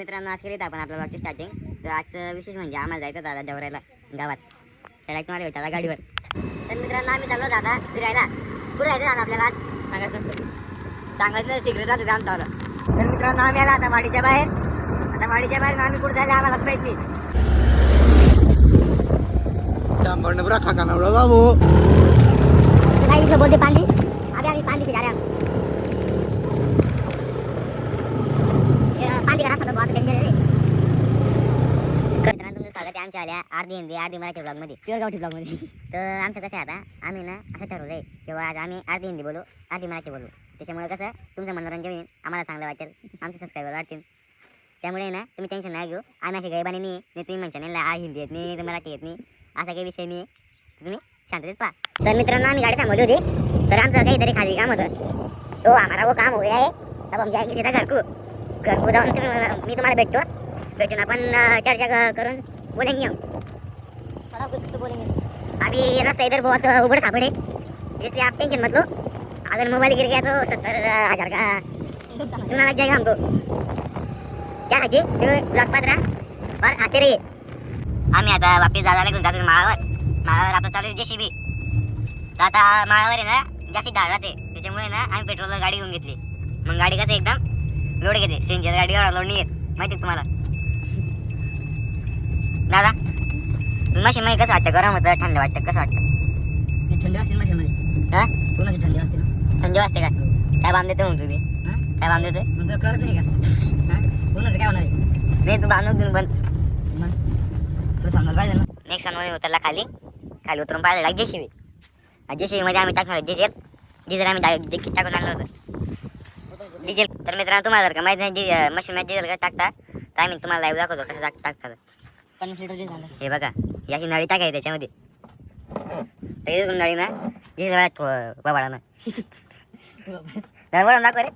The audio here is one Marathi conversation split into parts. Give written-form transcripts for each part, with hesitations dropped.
मित्रांनो आज केली आपण आपल्या ब्लॉगची स्टार्टिंग. तर आजचं विशेष म्हणजे आम्हाला जायचं दादा जवरायला गावात. त्याला तुम्हाला भेटायला गाडीवर. तर मित्रांनो आम्ही चाललो दादा फिरायला. कुठे जायचं दादा आपल्याला आज सांगायचं नसतं, सांगायचं नाही, सिक्रेट राहतं आमचं चाललं. तर मित्रांनो आम्ही आला आता वाडीच्या बाहेर. आता वाडीच्या बाहेर आम्ही कुठे जायला आम्हालाच माहित नाही. बोलते पांडी आम्ही पांडी जा रहे हैं. पांडी का रास्ता तो बहुत डेंजर है. मित्रांनो तुमचं स्वागत आहे आमच्या आल्या अर्धी हिंदी अर्धी मराठी ब्लॉग मध्ये, प्युअर गावठी ब्लॉग मध्ये. तर आमचं कसं आहे आता आम्ही ना असं ठरवलंय किंवा आज आम्ही अर्धी हिंदी बोलू अर्धी मराठी बोलू. त्याच्यामुळे कसं तुमचं मनोरंजन होईल, आम्हाला चांगलं वाटेल, आमचे सबस्क्रायबर वाढतील. त्यामुळे ना तुम्ही टेन्शन नाही घेऊ. आम्ही अशी गैबाने नाही तुम्ही म्हणता नाही हिंदी येत नाही मराठी येत नाही असा काही विषय नाही. तुम्ही शांततेत पहा. तर मित्रांनो आम्ही गाडी थांबवली होती. तर आमचं काहीतरी खाली काम होतं. तो हमारा वो काम हो गया है. अब हम जाएंगे सीधा घर को जाऊन मी तुम्हाला भेटून आपण चर्चा करून बोलेंगे हम. अभी रास्ता इधर बहुत उबड़ खाबड़ है, इसलिए आप टेंशन मत लो. अगर मोबाइल गिर गया तो 70,000 का चुना लग जाएगा हमको. क्या है जी ब्लॉग पात रहा और आते रहिए. आम्ही आता वापस जायला घेऊन जातो माळावर आपलं चालू JCB. तर आता माळावर आहे ना जास्ती धाड राहते, त्याच्यामुळे ना आम्ही पेट्रोलला गाडी घेऊन घेतली. मग गाडी कसं एकदम लोड घेते. सीएनजीला गाडी एवढा लोड नाही येत माहिती तुम्हाला. दादा मशीन मध्ये कसं वाटतं, गरम होतं थंड वाटतं, कसं वाटतं? थंडी असते मशीन मध्ये. हा कोणाची थंडी असते ना? थंडी वाजते का? काय बांध देतो मग तुम्ही? काय बांध देतोय? मग तुला कळत नाही का? कोणाचं काय होणार आहे? नाही तू बांधून घेऊन बंद. मग तुला समजायला पाहिजे ना. नेक्स्ट वन मध्ये उतरला खाली उतरून पाहिजे JCB. JCB मध्ये आम्ही टाकणार डिझेल आम्ही टाकून आणलं होतं डिझेल. तर मित्रांनो तुम्हाला जर का माहिती नाही मशीन मध्ये डिझेल कसं टाकता तर आम्ही तुम्हाला लाईव्ह दाखवतो कसं टाकतात. 50 लिटर जे झालं हे बघा याची नळी टाकाय त्याच्यामध्ये. तर इथून नळी ना डिझेल बाबाळा ना वडा दाखव रे.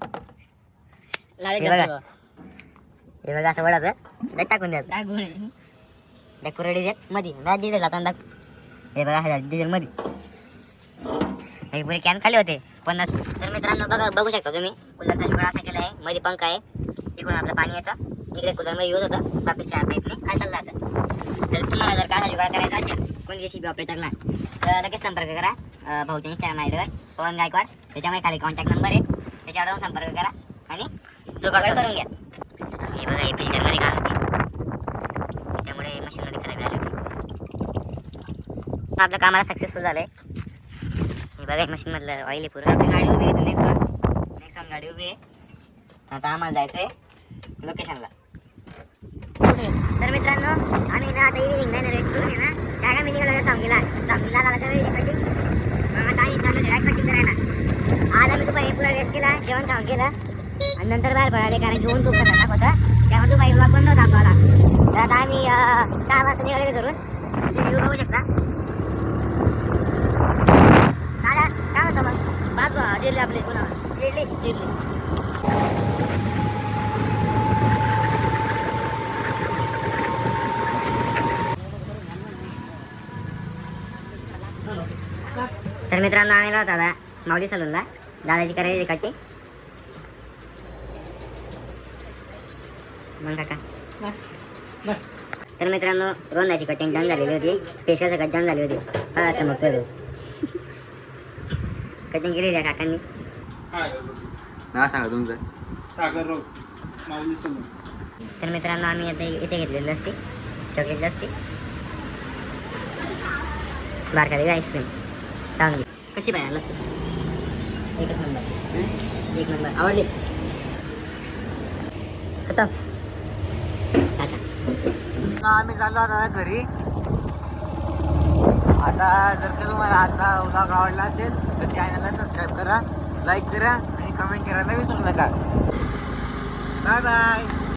हे बघा असं वडाचं टाकून द्यायचं. काय गुण आहे? दाखव रे डिझेल मध्ये डिझेल जाताना दाखव. हे बघा डिझेल मध्ये एक पुरे कॅन खाली होते 50. तर मित्रांनो बघू शकता तुम्ही कूलरचा जुगाड असा केला आहे. मध्ये पंखा आहे, इकडून आपलं पाणी येतं, इकडे कूलरमध्ये यूज होतं, वापस या पाईपने काय चाललं आता. तर तुम्हाला जर का जुगाड करायचा असेल कोणी JCB ऑपरेटरला तर लगेच संपर्क करा भाऊच्या इंस्टाग्राम आयडीवर पवन गायकवाड. त्याच्यामुळे खाली कॉन्टॅक्ट नंबर आहे, त्याच्यावर जाऊन संपर्क करा आणि जुगाड करून घ्या. हे बघा हे फ्रीजरमध्ये घाल होती, त्यामुळे मशीनमध्ये खराब झाली होती. आपलं कामाला सक्सेसफुल झालं आहे. हे बघा मशीन मधलं ऑइल आहे पूर्ण. आपली गाडी उभी आहे, नेक्स्ट वन गाडी उभी आहे. आता आम्हाला जायचं आहे लोकेशनला. तर मित्रांनो आम्ही ना आता इव्हिनिंगला रेस्ट करून आहे ना काय मी निघालो सांगलीला झाला तर मग आता आम्ही चालू डायरेक्ट कटिंग करायला. आज आम्ही दुपारी पुरा रेस्ट केला, जेवण खाऊन केलं आणि नंतर बाहेर पडाले कारण जेवण खूप खतरनाक होतं. त्यामुळे दुपारी ब्लॉग बंद होता आपल्याला. तर आता आम्ही 6 वाजता निघाले घरून. व्ह्यू बघू शकता. दादा काय म्हणतो मग बाग दिले आपले कोणाला दिल्ली. तर मित्रांनो आम्ही आलो दादा माऊली सलूनला दादाची करायची कटिंग. मग काका बस तर मित्रांनो रोंदाची कटिंग डन झालेली होती, फेशियल सगळं डन झाली होती. हा चमकतो कटिंग केली त्या काकांनी. नाव सांगा तुमचं. सागर माऊली सलून. तर मित्रांनो आम्ही आता इथे घेतलेली लस्सी, चॉकलेट लस्सी, बारकाली आईस्क्रीम चांगली. कशी पाहिजे? एकच नंबर, एक नंबर आवडली खतम. टाटा. आम्ही चाललो आता घरी. आता जर का तुम्हाला आजचा व्लॉग आवडला असेल तर चॅनलला सबस्क्राईब करा, लाईक करा आणि कमेंट करायला विसरू नका. Bye bye.